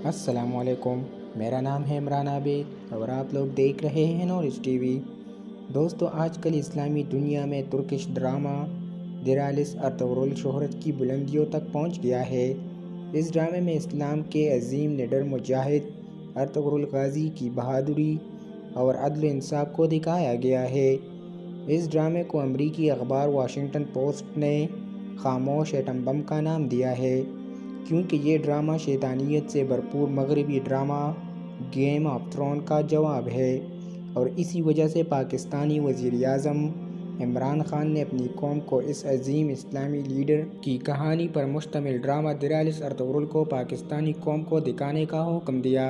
السلام علیکم، میرا نام ہے عمران عابد اور آپ لوگ دیکھ رہے ہیں نالج ٹی وی۔ دوستو، آج کل اسلامی دنیا میں ترکش ڈرامہ دیرالس ارطغرل شہرت کی بلندیوں تک پہنچ گیا ہے۔ اس ڈرامے میں اسلام کے عظیم لیڈر مجاہد ارطغرل غازی کی بہادری اور عدل و انصاف کو دکھایا گیا ہے۔ اس ڈرامے کو امریکی اخبار واشنگٹن پوسٹ نے خاموش ایٹم بم کا نام دیا ہے، کیونکہ یہ ڈرامہ شیطانیت سے بھرپور مغربی ڈرامہ گیم آف تھرون کا جواب ہے، اور اسی وجہ سے پاکستانی وزیر اعظم عمران خان نے اپنی قوم کو اس عظیم اسلامی لیڈر کی کہانی پر مشتمل ڈرامہ دیرالس ارطغرل کو پاکستانی قوم کو دکھانے کا حکم دیا،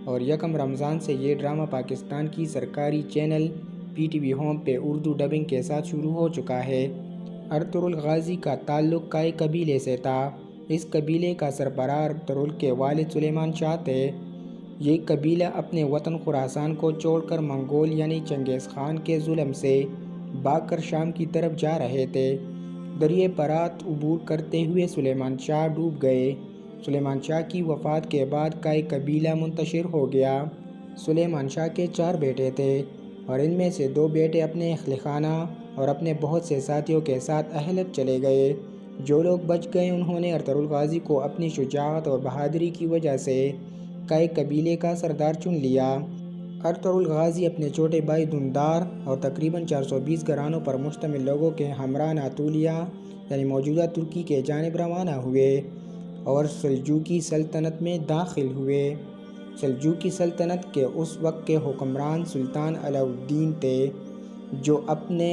اور یکم رمضان سے یہ ڈرامہ پاکستان کی سرکاری channel P T V home پہ اردو ڈبنگ کے ساتھ شروع ہو چکا ہے۔ ارطغرل غازی کا تعلق کئی قبیلے سے تھا۔ اس قبیلے کا سربراہ ارطغرل کے والد سلیمان شاہ تھے۔ یہ قبیلہ اپنے وطن خراسان کو چھوڑ کر منگول یعنی چنگیز خان کے ظلم سے بھاگ کر شام کی طرف جا رہے تھے۔ دریائے فرات عبور کرتے ہوئے سلیمان شاہ ڈوب گئے۔ سلیمان شاہ کی وفات کے بعد کئی قبیلہ منتشر ہو گیا۔ سلیمان شاہ کے 4 بیٹے تھے، اور ان میں سے 2 بیٹے اپنے اہل خانہ اور اپنے بہت سے ساتھیوں کے ساتھ اہلک چلے گئے۔ جو لوگ بچ گئے انہوں نے ارطغرل غازی کو اپنی شجاعت اور بہادری کی وجہ سے کئی قبیلے کا سردار چن لیا۔ ارطغرل غازی اپنے چھوٹے بھائی دھندار اور تقریباً 420 گھرانوں پر مشتمل لوگوں کے ہمراہ اناطولیہ یعنی موجودہ ترکی کی جانب روانہ ہوئے اور سلجوقی سلطنت میں داخل ہوئے۔ سلجوقی سلطنت کے اس وقت کے حکمران سلطان علاء الدین تھے، جو اپنے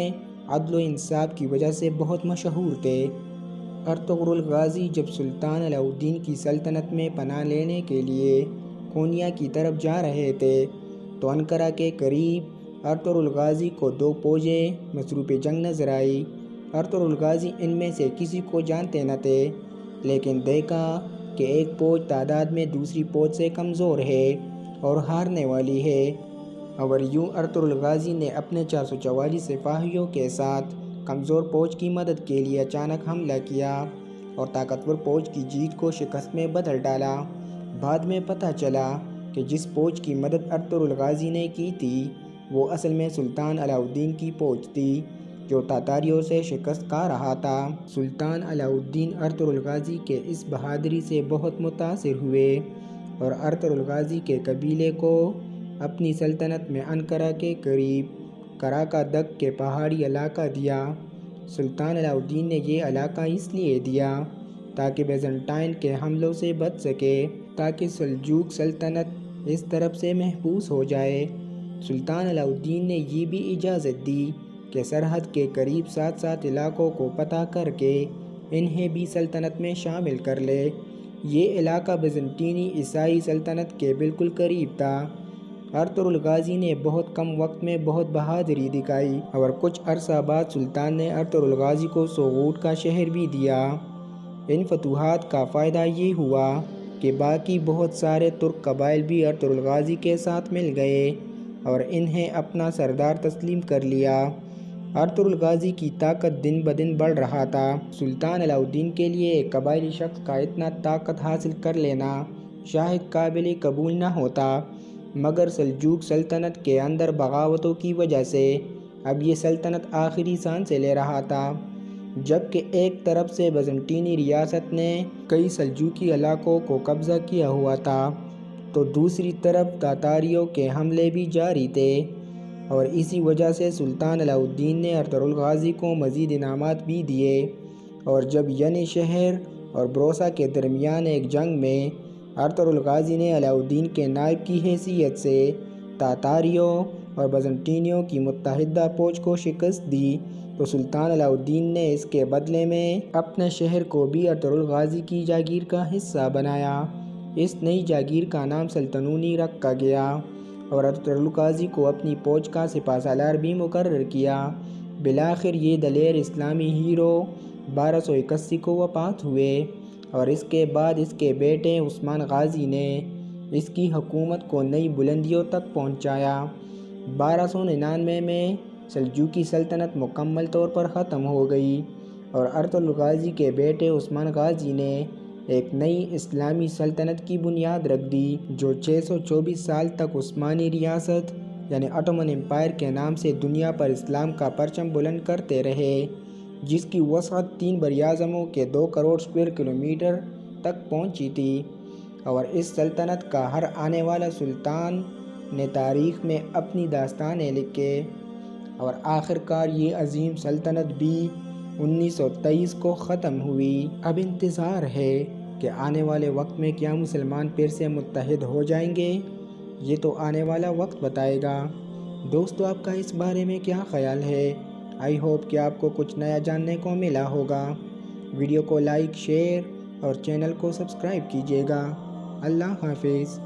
عدل و انصاف کی وجہ سے بہت مشہور تھے۔ ارطغرل غازی جب سلطان علاء الدین کی سلطنت میں پناہ لینے کے لیے کونیا کی طرف جا رہے تھے تو انقرہ کے قریب ارطغرل غازی کو 2 فوجیں مصروف جنگ نظر آئی۔ ارطغرل غازی ان میں سے کسی کو جانتے نہ تھے، لیکن دیکھا کہ ایک فوج تعداد میں دوسری فوج سے کمزور ہے اور ہارنے والی ہے، اور یوں ارطغرل غازی نے اپنے 444 سپاہیوں کے ساتھ کمزور فوج کی مدد کے لیے اچانک حملہ کیا اور طاقتور فوج کی جیت کو شکست میں بدل ڈالا۔ بعد میں پتہ چلا کہ جس فوج کی مدد ارطغرل غازی نے کی تھی وہ اصل میں سلطان علاء الدین کی فوج تھی، جو تاتاریوں سے شکست کھا رہا تھا۔ سلطان علاء الدین ارطغرل غازی کے اس بہادری سے بہت متاثر ہوئے اور ارطغرل غازی کے قبیلے کو اپنی سلطنت میں انقرہ کے قریب کراکا دک کے پہاڑی علاقہ دیا۔ سلطان علاء الدین نے یہ علاقہ اس لیے دیا تاکہ بیزنٹائن کے حملوں سے بچ سکے، تاکہ سلجوق سلطنت اس طرف سے محفوظ ہو جائے۔ سلطان علاء الدین نے یہ بھی اجازت دی کہ سرحد کے قریب 7 علاقوں کو فتح کر کے انہیں بھی سلطنت میں شامل کر لے۔ یہ علاقہ بیزنٹینی عیسائی سلطنت کے بالکل قریب تھا۔ ارطغرل غازی نے بہت کم وقت میں بہت بہادری دکھائی، اور کچھ عرصہ بعد سلطان نے ارطغرل غازی کو سوغوٹ کا شہر بھی دیا۔ ان فتوحات کا فائدہ یہ ہوا کہ باقی بہت سارے ترک قبائل بھی ارطغرل غازی کے ساتھ مل گئے اور انہیں اپنا سردار تسلیم کر لیا۔ ارطغرل غازی کی طاقت دن بدن بڑھ رہا تھا۔ سلطان علاء الدین کے لیے ایک قبائلی شخص کا اتنا طاقت حاصل کر لینا شاید قابل قبول نہ ہوتا، مگر سلجوق سلطنت کے اندر بغاوتوں کی وجہ سے اب یہ سلطنت آخری سانسیں لے رہا تھا۔ جبکہ ایک طرف سے بیزنٹینی ریاست نے کئی سلجوقی علاقوں کو قبضہ کیا ہوا تھا، تو دوسری طرف تاتاریوں کے حملے بھی جاری تھے، اور اسی وجہ سے سلطان علاء الدین نے ارطغرل غازی کو مزید انعامات بھی دیے، اور جب ینی شہر اور بروسا کے درمیان ایک جنگ میں ارطغرل غازی نے علاء الدین کے نائب کی حیثیت سے تاتاریوں اور بیزنٹینیوں کی متحدہ فوج کو شکست دی، تو سلطان علاء الدین نے اس کے بدلے میں اپنے شہر کو بھی ارطغرل غازی کی جاگیر کا حصہ بنایا۔ اس نئی جاگیر کا نام سلطنونی رکھا گیا، اور ارطغرل غازی کو اپنی فوج کا سپہ سالار بھی مقرر کیا۔ بالآخر یہ دلیر اسلامی ہیرو 1281 کو وفات ہوئے، اور اس کے بعد اس کے بیٹے عثمان غازی نے اس کی حکومت کو نئی بلندیوں تک پہنچایا۔ 1299 میں سلجوقی سلطنت مکمل طور پر ختم ہو گئی، اور ارطغرل غازی کے بیٹے عثمان غازی نے ایک نئی اسلامی سلطنت کی بنیاد رکھ دی جو 624 سال تک عثمانی ریاست یعنی عثمانی امپائر کے نام سے دنیا پر اسلام کا پرچم بلند کرتے رہے، جس کی وسعت 3 براعظموں کے 2 کروڑ اسکوائر کلومیٹر تک پہنچی تھی، اور اس سلطنت کا ہر آنے والا سلطان نے تاریخ میں اپنی داستانیں لکھے، اور آخرکار یہ عظیم سلطنت بھی 1923 کو ختم ہوئی۔ اب انتظار ہے کہ آنے والے وقت میں کیا مسلمان پھر سے متحد ہو جائیں گے، یہ تو آنے والا وقت بتائے گا۔ دوستو، آپ کا اس بارے میں کیا خیال ہے؟ آئی ہوپ کہ آپ کو کچھ نیا جاننے کو ملا ہوگا۔ ویڈیو کو لائک، شیئر اور چینل کو سبسکرائب کیجیے گا۔ اللہ حافظ۔